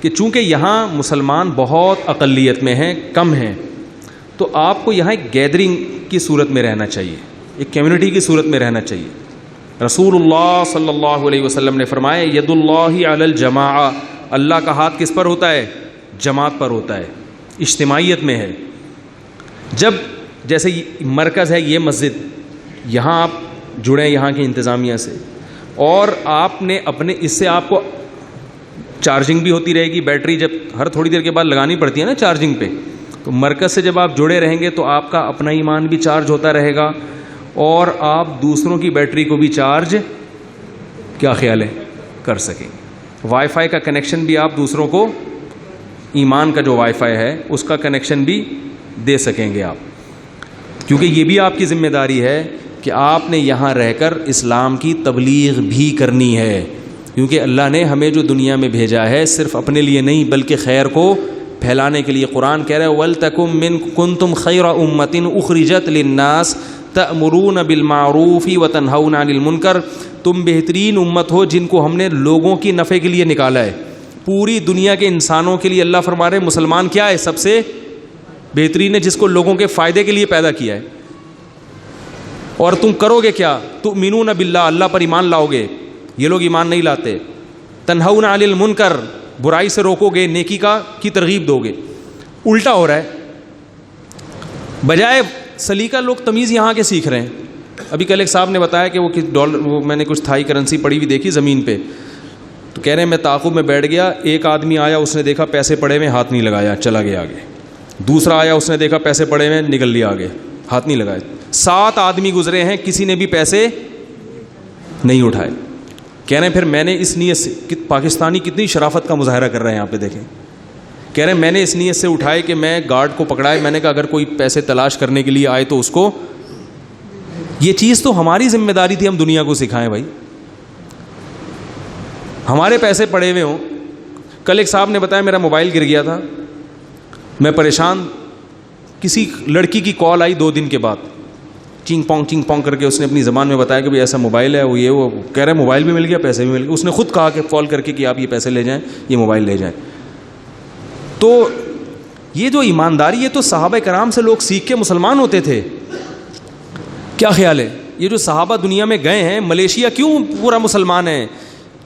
کہ چونکہ یہاں مسلمان بہت اقلیت میں ہیں، کم ہیں، تو آپ کو یہاں ایک گیدرنگ کی صورت میں رہنا چاہیے، ایک کمیونٹی کی صورت میں رہنا چاہیے۔ رسول اللہ صلی اللہ علیہ وسلم نے فرمایا ید اللہ علی الجماع، اللہ کا ہاتھ کس پر ہوتا ہے؟ جماعت پر ہوتا ہے، اجتماعیت میں ہے۔ جب جیسے مرکز ہے یہ مسجد، یہاں آپ جڑیں یہاں کی انتظامیہ سے، اور آپ نے اپنے اس سے آپ کو چارجنگ بھی ہوتی رہے گی، بیٹری جب ہر تھوڑی دیر کے بعد لگانی پڑتی ہے نا چارجنگ پہ، تو مرکز سے جب آپ جڑے رہیں گے تو آپ کا اپنا ایمان بھی چارج ہوتا رہے گا، اور آپ دوسروں کی بیٹری کو بھی چارج کیا خیال ہے کر سکیں۔ وائی فائی کا کنیکشن بھی آپ دوسروں کو، ایمان کا جو وائی فائی ہے اس کا کنیکشن بھی دے سکیں گے آپ، کیونکہ یہ بھی آپ کی ذمہ داری ہے کہ آپ نے یہاں رہ کر اسلام کی تبلیغ بھی کرنی ہے، کیونکہ اللہ نے ہمیں جو دنیا میں بھیجا ہے صرف اپنے لیے نہیں بلکہ خیر کو پھیلانے کے لیے۔ قرآن کہہ رہا ہے وَلْتَكُمْ مِنْكُمْ خَيْرَ أُمَّةٍ أُخْرِجَتْ لِلنَّاسِ تَأْمُرُونَ بِالْمَعْرُوفِ وَتَنْهَوْنَ عَنِ الْمُنْكَرِ، تم بہترین امت ہو جن کو ہم نے لوگوں کی نفع کے لیے نکالا ہے، پوری دنیا کے انسانوں کے لیے۔ اللہ فرما رہے مسلمان کیا ہے؟ سب سے بہترین ہے، جس کو لوگوں کے فائدے کے لیے پیدا کیا ہے۔ اور تم کرو گے کیا؟ تؤمنون باللہ، اللہ پر ایمان لاؤ گے، یہ لوگ ایمان نہیں لاتے۔ تنہون عن المنکر، برائی سے روکو گے، نیکی کی ترغیب دو گے۔ الٹا ہو رہا ہے، بجائے سلیقہ لوگ تمیز یہاں کے سیکھ رہے ہیں۔ ابھی کل ایک صاحب نے بتایا کہ وہ میں نے کچھ تھائی کرنسی پڑی ہوئی دیکھی زمین پہ، تو کہہ رہے ہیں میں تعاقب میں بیٹھ گیا، ایک آدمی آیا، اس نے دیکھا پیسے پڑے ہوئے، ہاتھ نہیں لگایا، چلا گیا آگے۔ دوسرا آیا، اس نے دیکھا پیسے پڑے ہوئے، نکل لیا آگے، ہاتھ نہیں لگائے۔ 7 آدمی گزرے ہیں، کسی نے بھی پیسے نہیں اٹھائے۔ کہہ رہے ہیں پھر میں نے اس نیت سے، پاکستانی کتنی شرافت کا مظاہرہ کر رہے ہیں یہاں پہ دیکھیں، کہہ رہے ہیں میں نے اس نیت سے اٹھائے کہ میں گارڈ کو پکڑائے، میں نے کہا اگر کوئی پیسے تلاش کرنے کے لیے آئے تو اس کو، یہ چیز تو ہماری ذمہ داری تھی ہم دنیا کو سکھائیں بھائی، ہمارے پیسے پڑے ہوئے ہوں۔ کل ایک صاحب نے بتایا میرا موبائل گر گیا تھا، میں پریشان، کسی لڑکی کی کال آئی 2 دن کے بعد، چینگ پونگ کر کے اس نے اپنی زبان میں بتایا کہ بھائی ایسا موبائل ہے، وہ یہ وہ کہہ رہے موبائل بھی مل گیا، پیسے بھی مل گئے۔ اس نے خود کہا کہ کال کر کے کہ آپ یہ پیسے لے جائیں، یہ موبائل لے جائیں۔ تو یہ جو ایمانداری ہے تو صحابہ کرام سے لوگ سیکھ کے مسلمان ہوتے تھے۔ کیا خیال ہے؟ یہ جو صحابہ دنیا میں گئے ہیں، ملیشیا کیوں پورا مسلمان ہے؟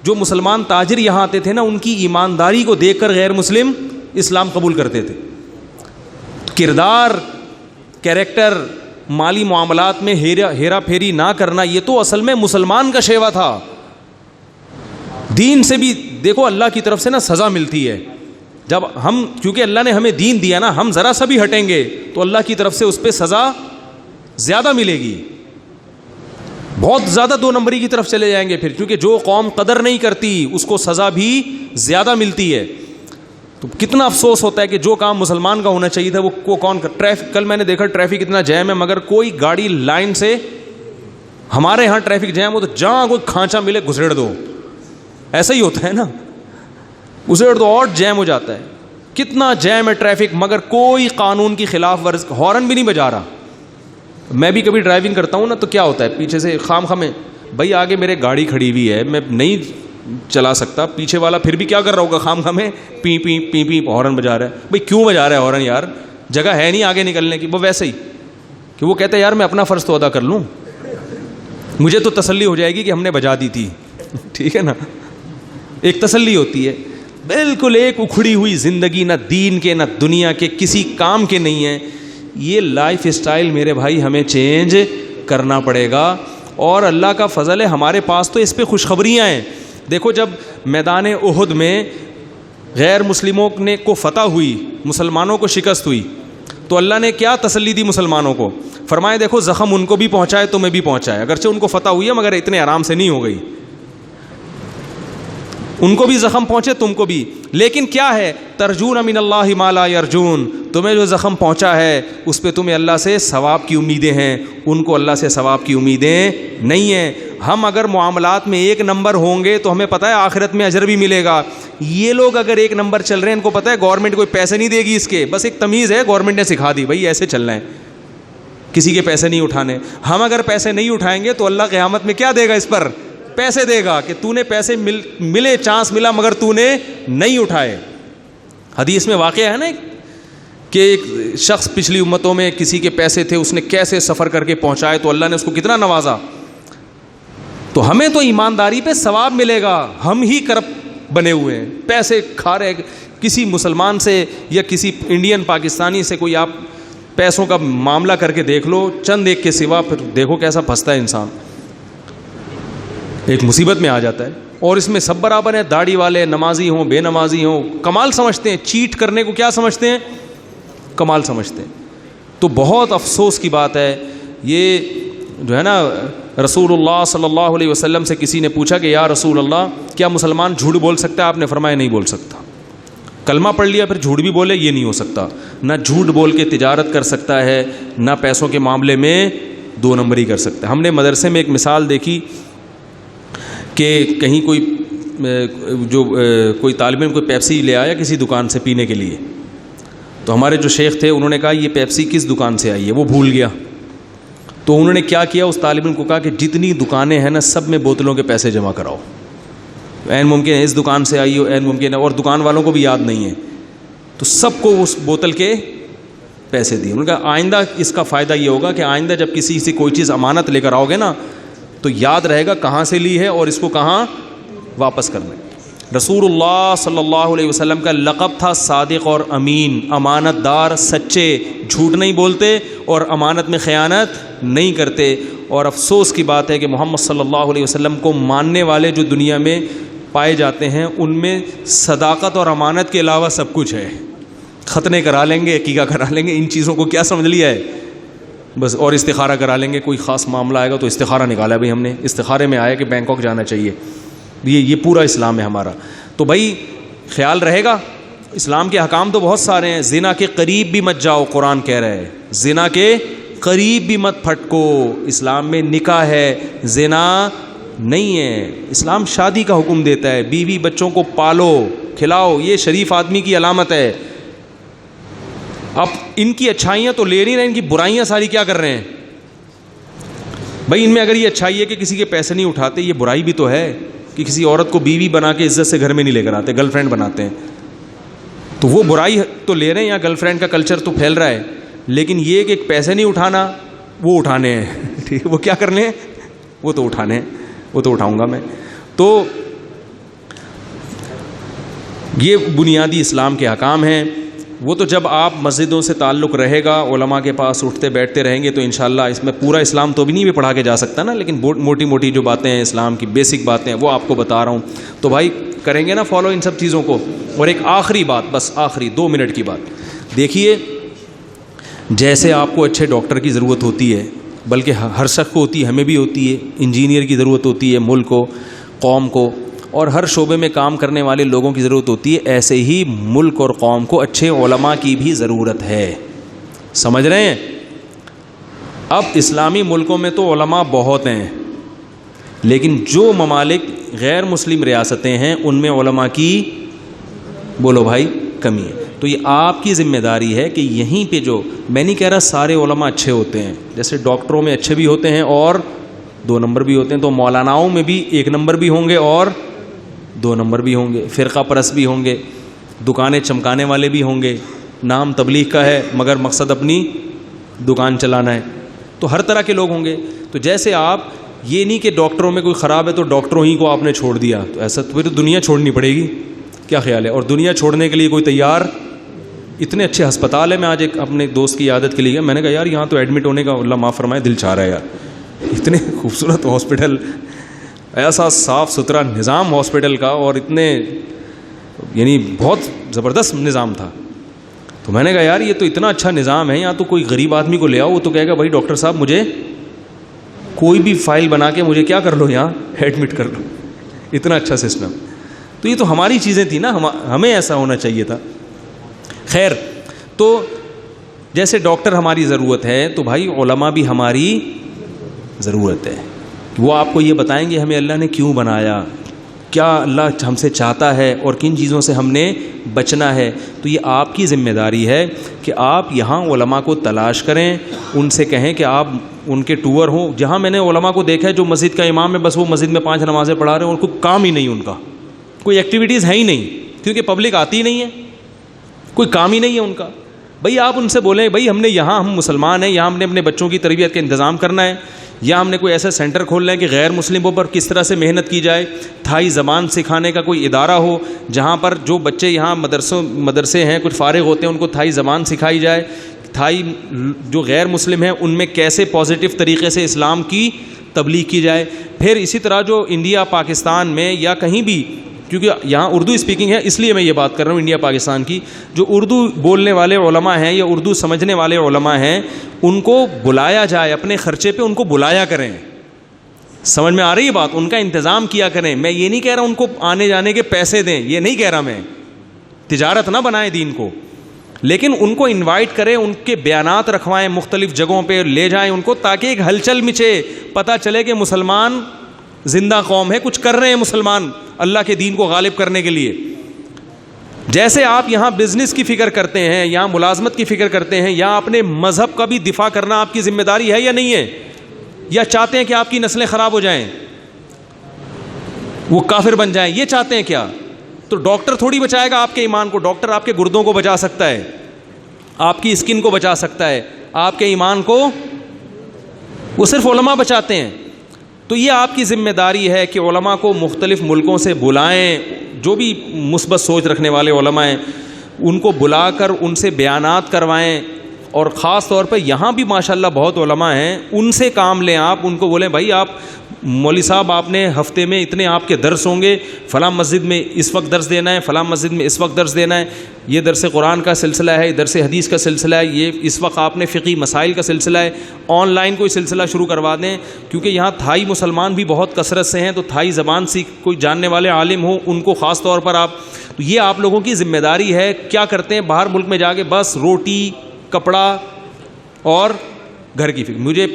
جو مسلمان تاجر یہاں آتے تھے نا، ان کی ایمانداری کو دیکھ کر غیر مسلم اسلام قبول کرتے تھے۔ کردار، کیریکٹر، مالی معاملات میں ہیرا پھیری نہ کرنا، یہ تو اصل میں مسلمان کا شیوا تھا۔ دین سے بھی دیکھو اللہ کی طرف سے نا سزا ملتی ہے، جب ہم، کیونکہ اللہ نے ہمیں دین دیا نا، ہم ذرا سا بھی ہٹیں گے تو اللہ کی طرف سے اس پہ سزا زیادہ ملے گی، بہت زیادہ 2 نمبری کی طرف چلے جائیں گے پھر، کیونکہ جو قوم قدر نہیں کرتی اس کو سزا بھی زیادہ ملتی ہے۔ تو کتنا افسوس ہوتا ہے کہ جو کام مسلمان کا ہونا چاہیے تھا وہ کون کر۔ ٹریفک، کل میں نے دیکھا ٹریفک اتنا جیم ہے، مگر کوئی گاڑی لائن سے، ہمارے ہاں ٹریفک جیم ہو تو جہاں کوئی کھانچا ملے گھسیڑ دو، ایسا ہی ہوتا ہے نا، گھسیڑ دو اور جیم ہو جاتا ہے۔ کتنا جیم ہے ٹریفک، مگر کوئی قانون کی خلاف ورزی، ہارن بھی نہیں بجا رہا۔ میں بھی کبھی ڈرائیونگ کرتا ہوں نا تو کیا ہوتا ہے، پیچھے سے خام خامے، بھائی آگے میرے گاڑی کھڑی ہوئی ہے، میں نہیں چلا سکتا، پیچھے والا پھر بھی کیا کر رہا ہوگا، خام خامے پی پی پی پی ہارن بجا رہا ہے۔ بھائی کیوں بجا رہا ہے ہارن یار، جگہ ہے نہیں آگے نکلنے کی۔ وہ ویسے ہی کہ وہ کہتا ہے یار میں اپنا فرض تو ادا کر لوں، مجھے تو تسلی ہو جائے گی کہ ہم نے بجا دی تھی، ٹھیک ہے نا، ایک تسلی ہوتی ہے۔ بالکل ایک اکھڑی ہوئی زندگی، نہ دین کے نہ دنیا کے کسی کام کے نہیں ہے۔ یہ لائف اسٹائل میرے بھائی ہمیں چینج کرنا پڑے گا، اور اللہ کا فضل ہے ہمارے پاس تو اس پہ خوشخبریاں ہیں۔ دیکھو جب میدان احد میں غیر مسلموں کو فتح ہوئی، مسلمانوں کو شکست ہوئی، تو اللہ نے کیا تسلی دی مسلمانوں کو؟ فرمایا دیکھو زخم ان کو بھی پہنچائے تمہیں بھی پہنچائے، اگرچہ ان کو فتح ہوئی ہے مگر اتنے آرام سے نہیں ہو گئی، ان کو بھی زخم پہنچے تم کو بھی، لیکن کیا ہے، ترجون من اللہ ما لا یرجون، تمہیں جو زخم پہنچا ہے اس پہ تمہیں اللہ سے ثواب کی امیدیں ہیں، ان کو اللہ سے ثواب کی امیدیں نہیں ہیں۔ ہم اگر معاملات میں 1 نمبر ہوں گے تو ہمیں پتہ ہے آخرت میں اجر بھی ملے گا۔ یہ لوگ اگر 1 نمبر چل رہے ہیں، ان کو پتہ ہے گورنمنٹ کوئی پیسے نہیں دے گی اس کے، بس ایک تمیز ہے، گورنمنٹ نے سکھا دی بھائی ایسے چلنا ہے، کسی کے پیسے نہیں اٹھانے۔ ہم اگر پیسے نہیں اٹھائیں گے تو اللہ قیامت میں کیا دے گا اس پر؟ پیسے دے گا کہ تو نے پیسے ملے، چانس ملا مگر تو نے نہیں اٹھائے۔ حدیث میں واقعہ ہے نا کہ ایک شخص پچھلی امتوں میں کسی کے پیسے تھے، اس نے کیسے سفر کر کے پہنچائے تو اللہ نے اس کو کتنا نوازا. تو ہمیں تو ایمانداری پہ ثواب ملے گا، ہم ہی کرپٹ بنے ہوئے ہیں، پیسے کھا رہے. کسی مسلمان سے یا کسی انڈین پاکستانی سے کوئی آپ پیسوں کا معاملہ کر کے دیکھ لو، چند ایک کے سوا، پھر دیکھو کیسا پھنستا ہے انسان، ایک مصیبت میں آ جاتا ہے. اور اس میں سب برابر ہیں، داڑھی والے، نمازی ہوں، بے نمازی ہوں، کمال سمجھتے ہیں. چیٹ کرنے کو کیا سمجھتے ہیں؟ کمال سمجھتے ہیں. تو بہت افسوس کی بات ہے یہ جو ہے نا. رسول اللہ صلی اللہ علیہ وسلم سے کسی نے پوچھا کہ یا رسول اللہ کیا مسلمان جھوٹ بول سکتا ہے؟ آپ نے فرمایا نہیں بول سکتا. کلمہ پڑھ لیا پھر جھوٹ بھی بولے، یہ نہیں ہو سکتا. نہ جھوٹ بول کے تجارت کر سکتا ہے، نہ پیسوں کے معاملے میں دو نمبری کر سکتا ہے. ہم نے مدرسے میں ایک مثال دیکھی کہ کہیں کوئی طالب علم کوئی پیپسی لے آیا کسی دکان سے پینے کے لیے. تو ہمارے جو شیخ تھے انہوں نے کہا یہ پیپسی کس دکان سے آئی ہے؟ وہ بھول گیا. تو انہوں نے کیا کیا، اس طالب علم کو کہا کہ جتنی دکانیں ہیں نا سب میں بوتلوں کے پیسے جمع کراؤ. عین ممکن ہے اس دکان سے آئی ہو، عین ممکن ہے اور دکان والوں کو بھی یاد نہیں ہے، تو سب کو اس بوتل کے پیسے دیے. انہوں نے کہا آئندہ اس کا فائدہ یہ ہوگا کہ آئندہ جب کسی سے کوئی چیز امانت لے کر آؤ گے نا تو یاد رہے گا کہاں سے لی ہے اور اس کو کہاں واپس کرنا ہے. رسول اللہ صلی اللہ علیہ وسلم کا لقب تھا صادق اور امین، امانت دار، سچے، جھوٹ نہیں بولتے اور امانت میں خیانت نہیں کرتے. اور افسوس کی بات ہے کہ محمد صلی اللہ علیہ وسلم کو ماننے والے جو دنیا میں پائے جاتے ہیں ان میں صداقت اور امانت کے علاوہ سب کچھ ہے. ختنے کرا لیں گے، عقیقہ کرا لیں گے، ان چیزوں کو کیا سمجھ لیا ہے بس. اور استخارہ کرا لیں گے، کوئی خاص معاملہ آئے گا تو استخارہ نکالا ہے بھائی ہم نے، استخارے میں آیا کہ بینکاک جانا چاہیے. یہ پورا اسلام ہے ہمارا. تو بھائی خیال رہے گا. اسلام کے احکام تو بہت سارے ہیں. زنا کے قریب بھی مت جاؤ، قرآن کہہ رہا ہے زنا کے قریب بھی مت پھٹکو. اسلام میں نکاح ہے، زنا نہیں ہے. اسلام شادی کا حکم دیتا ہے، بیوی بچوں کو پالو کھلاؤ، یہ شریف آدمی کی علامت ہے. اب ان کی اچھائیاں تو لے نہیں رہے، ان کی برائیاں ساری کیا کر رہے ہیں بھائی. ان میں اگر یہ اچھائی ہے کہ کسی کے پیسے نہیں اٹھاتے، یہ برائی بھی تو ہے کہ کسی عورت کو بیوی بنا کے عزت سے گھر میں نہیں لے کر آتے، گرل فرینڈ بناتے ہیں. تو وہ برائی تو لے رہے ہیں، یہاں گرل فرینڈ کا کلچر تو پھیل رہا ہے. لیکن یہ کہ پیسے نہیں اٹھانا، وہ اٹھانے ہیں ٹھیک ہے، وہ کیا کرنے ہیں، وہ تو اٹھانے ہیں، وہ تو اٹھاؤں گا میں. تو یہ بنیادی اسلام کے احکام ہیں. وہ تو جب آپ مسجدوں سے تعلق رہے گا، علماء کے پاس اٹھتے بیٹھتے رہیں گے تو انشاءاللہ اس میں پورا اسلام تو بھی نہیں بھی پڑھا کے جا سکتا نا، لیکن موٹی موٹی جو باتیں ہیں اسلام کی بیسک باتیں ہیں وہ آپ کو بتا رہا ہوں. تو بھائی کریں گے نا فالو ان سب چیزوں کو. اور ایک آخری بات، بس آخری 2 منٹ کی بات. دیکھیے جیسے آپ کو اچھے ڈاکٹر کی ضرورت ہوتی ہے، بلکہ ہر شخص کو ہوتی ہے، ہمیں بھی ہوتی ہے، انجینئر کی ضرورت ہوتی ہے ملک کو، قوم کو، اور ہر شعبے میں کام کرنے والے لوگوں کی ضرورت ہوتی ہے، ایسے ہی ملک اور قوم کو اچھے علماء کی بھی ضرورت ہے. سمجھ رہے ہیں؟ اب اسلامی ملکوں میں تو علماء بہت ہیں، لیکن جو ممالک غیر مسلم ریاستیں ہیں ان میں علماء کی بولو بھائی کمی ہے. تو یہ آپ کی ذمہ داری ہے کہ یہیں پہ جو میں نہیں کہہ رہا سارے علماء اچھے ہوتے ہیں، جیسے ڈاکٹروں میں اچھے بھی ہوتے ہیں اور 2 نمبر بھی ہوتے ہیں، تو مولاناؤں میں بھی 1 نمبر بھی ہوں گے اور 2 نمبر بھی ہوں گے، فرقہ پرست بھی ہوں گے، دکانیں چمکانے والے بھی ہوں گے، نام تبلیغ کا ہے مگر مقصد اپنی دکان چلانا ہے. تو ہر طرح کے لوگ ہوں گے. تو جیسے آپ یہ نہیں کہ ڈاکٹروں میں کوئی خراب ہے تو ڈاکٹروں ہی کو آپ نے چھوڑ دیا، تو ایسا تو پھر دنیا چھوڑنی پڑے گی. کیا خیال ہے؟ اور دنیا چھوڑنے کے لیے کوئی تیار؟ اتنے اچھے ہسپتال ہے. میں آج ایک اپنے دوست کی عادت کے لیے گیا، میں نے کہا یار یہاں تو ایڈمٹ ہونے کا اللہ معاف فرمائے دل چاہ رہا ہے یار. اتنے خوبصورت ہاسپٹل، ایسا صاف ستھرا نظام ہاسپٹل کا، اور اتنے یعنی بہت زبردست نظام تھا. تو میں نے کہا یار یہ تو اتنا اچھا نظام ہے، یہاں تو کوئی غریب آدمی کو لے آؤ وہ تو کہے گا بھائی ڈاکٹر صاحب مجھے کوئی بھی فائل بنا کے مجھے کیا کر لو، یہاں ایڈمٹ کر لو. اتنا اچھا سسٹم. تو یہ تو ہماری چیزیں تھیں نا، ہمیں ایسا ہونا چاہیے تھا. خیر، تو جیسے ڈاکٹر ہماری ضرورت ہے تو بھائی علماء بھی ہماری ضرورت ہے. وہ آپ کو یہ بتائیں گے ہمیں اللہ نے کیوں بنایا، کیا اللہ ہم سے چاہتا ہے اور کن چیزوں سے ہم نے بچنا ہے. تو یہ آپ کی ذمہ داری ہے کہ آپ یہاں علماء کو تلاش کریں، ان سے کہیں کہ آپ ان کے ٹور ہوں. جہاں میں نے علماء کو دیکھا ہے جو مسجد کا امام ہے، بس وہ مسجد میں 5 نمازیں پڑھا رہے ہیں اور کوئی کام ہی نہیں، ان کا کوئی ایکٹیویٹیز ہے ہی نہیں، کیونکہ پبلک آتی ہی نہیں ہے. کوئی کام ہی نہیں ہے ان کا. بھائی آپ ان سے بولیں بھائی ہم نے یہاں ہم مسلمان ہیں, یہاں ہم نے اپنے بچوں کی تربیت کا انتظام کرنا ہے, یا ہم نے کوئی ایسا سینٹر کھولنا ہے کہ غیر مسلموں پر کس طرح سے محنت کی جائے, تھائی زبان سکھانے کا کوئی ادارہ ہو جہاں پر جو بچے یہاں مدرسے ہیں کچھ فارغ ہوتے ہیں ان کو تھائی زبان سکھائی جائے, تھائی جو غیر مسلم ہیں ان میں کیسے پازیٹیو طریقے سے اسلام کی تبلیغ کی جائے. پھر اسی طرح جو انڈیا پاکستان میں یا کہیں بھی, کیونکہ یہاں اردو اسپیکنگ ہے اس لیے میں یہ بات کر رہا ہوں انڈیا پاکستان کی, جو اردو بولنے والے علماء ہیں یا اردو سمجھنے والے علماء ہیں ان کو بلایا جائے, اپنے خرچے پہ ان کو بلایا کریں. سمجھ میں آ رہی ہے بات؟ ان کا انتظام کیا کریں. میں یہ نہیں کہہ رہا ان کو آنے جانے کے پیسے دیں, یہ نہیں کہہ رہا میں, تجارت نہ بنائیں دین کو, لیکن ان کو انوائٹ کریں, ان کے بیانات رکھوائیں, مختلف جگہوں پہ لے جائیں ان کو, تاکہ ایک ہلچل مچے, پتہ چلے کہ مسلمان زندہ قوم ہے, کچھ کر رہے ہیں مسلمان اللہ کے دین کو غالب کرنے کے لیے. جیسے آپ یہاں بزنس کی فکر کرتے ہیں, یہاں ملازمت کی فکر کرتے ہیں, یہاں اپنے مذہب کا بھی دفاع کرنا آپ کی ذمہ داری ہے یا نہیں ہے؟ یا چاہتے ہیں کہ آپ کی نسلیں خراب ہو جائیں, وہ کافر بن جائیں, یہ چاہتے ہیں کیا؟ تو ڈاکٹر تھوڑی بچائے گا آپ کے ایمان کو, ڈاکٹر آپ کے گردوں کو بچا سکتا ہے, آپ کی اسکن کو بچا سکتا ہے, آپ کے ایمان کو وہ صرف علماء بچاتے ہیں. تو یہ آپ کی ذمہ داری ہے کہ علماء کو مختلف ملکوں سے بلائیں, جو بھی مثبت سوچ رکھنے والے علماء ہیں ان کو بلا کر ان سے بیانات کروائیں, اور خاص طور پہ یہاں بھی ماشاءاللہ بہت علماء ہیں, ان سے کام لیں. آپ ان کو بولیں بھائی آپ مولوی صاحب آپ نے ہفتے میں اتنے آپ کے درس ہوں گے, فلاں مسجد میں اس وقت درس دینا ہے, فلاں مسجد میں اس وقت درس دینا ہے, یہ درس قرآن کا سلسلہ ہے, درس حدیث کا سلسلہ ہے, یہ اس وقت آپ نے فقہی مسائل کا سلسلہ ہے. آن لائن کوئی سلسلہ شروع کروا دیں, کیونکہ یہاں تھائی مسلمان بھی بہت کثرت سے ہیں, تو تھائی زبان سیکھ کوئی جاننے والے عالم ہوں ان کو خاص طور پر آپ, تو یہ آپ لوگوں کی ذمہ داری ہے. کیا کرتے ہیں باہر ملک میں جا کے بس روٹی کپڑا اور گھر کی فکر. مجھے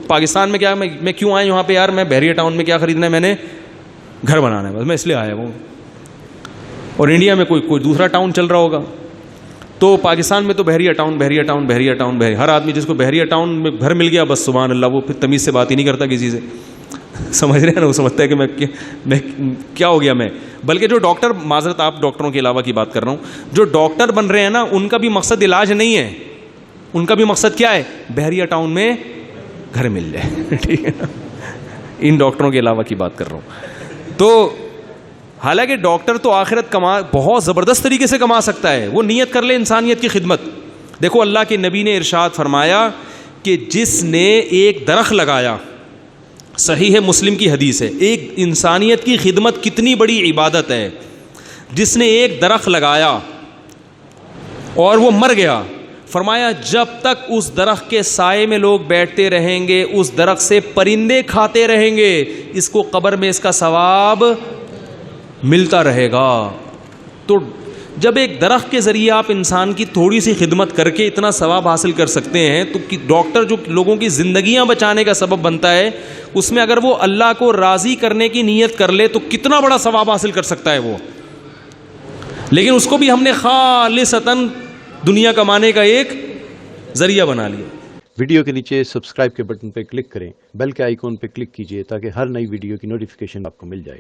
پاکستان میں کیا میں کیوں آیا یہاں پہ یار, میں بحریہ ٹاؤن میں کیا خریدنا ہے, میں نے گھر بنانا ہے, بس میں اس لیے آیا ہوں. اور انڈیا میں کوئی دوسرا ٹاؤن چل رہا ہوگا, تو پاکستان میں تو بحریہ ٹاؤن بحریہ ٹاؤن بحریہ ٹاؤن, ہر آدمی جس کو بحریہ ٹاؤن میں گھر مل گیا بس سبحان اللہ, وہ پھر تمیز سے بات ہی نہیں کرتا کسی سے. سمجھ رہے ہیں نا, وہ سمجھتا ہے کہ میں کیا ہو گیا میں. بلکہ جو ڈاکٹر, معذرت آپ ڈاکٹروں کے علاوہ کی بات کر رہا ہوں, جو ڈاکٹر بن رہے ہیں نا ان کا بھی مقصد علاج نہیں ہے, ان کا بھی مقصد کیا ہے, بحریہ ٹاؤن میں گھر مل جائے. ٹھیک ہے نا, ان ڈاکٹروں کے علاوہ کی بات کر رہا ہوں. تو حالانکہ ڈاکٹر تو آخرت بہت زبردست طریقے سے کما سکتا ہے, وہ نیت کر لے انسانیت کی خدمت. دیکھو اللہ کے نبی نے ارشاد فرمایا کہ جس نے ایک درخت لگایا, صحیح مسلم کی حدیث ہے, ایک انسانیت کی خدمت کتنی بڑی عبادت ہے. جس نے ایک درخت لگایا اور وہ مر گیا, فرمایا جب تک اس درخت کے سائے میں لوگ بیٹھتے رہیں گے, اس درخت سے پرندے کھاتے رہیں گے, اس کو قبر میں اس کا ثواب ملتا رہے گا. تو جب ایک درخت کے ذریعے آپ انسان کی تھوڑی سی خدمت کر کے اتنا ثواب حاصل کر سکتے ہیں, تو ڈاکٹر جو لوگوں کی زندگیاں بچانے کا سبب بنتا ہے, اس میں اگر وہ اللہ کو راضی کرنے کی نیت کر لے تو کتنا بڑا ثواب حاصل کر سکتا ہے وہ. لیکن اس کو بھی ہم نے خالصتاً دنیا کمانے کا ایک ذریعہ بنا لیا. ویڈیو کے نیچے سبسکرائب کے بٹن پہ کلک کریں, بیل کے آئیکن پہ کلک کیجئے تاکہ ہر نئی ویڈیو کی نوٹیفیکیشن آپ کو مل جائے.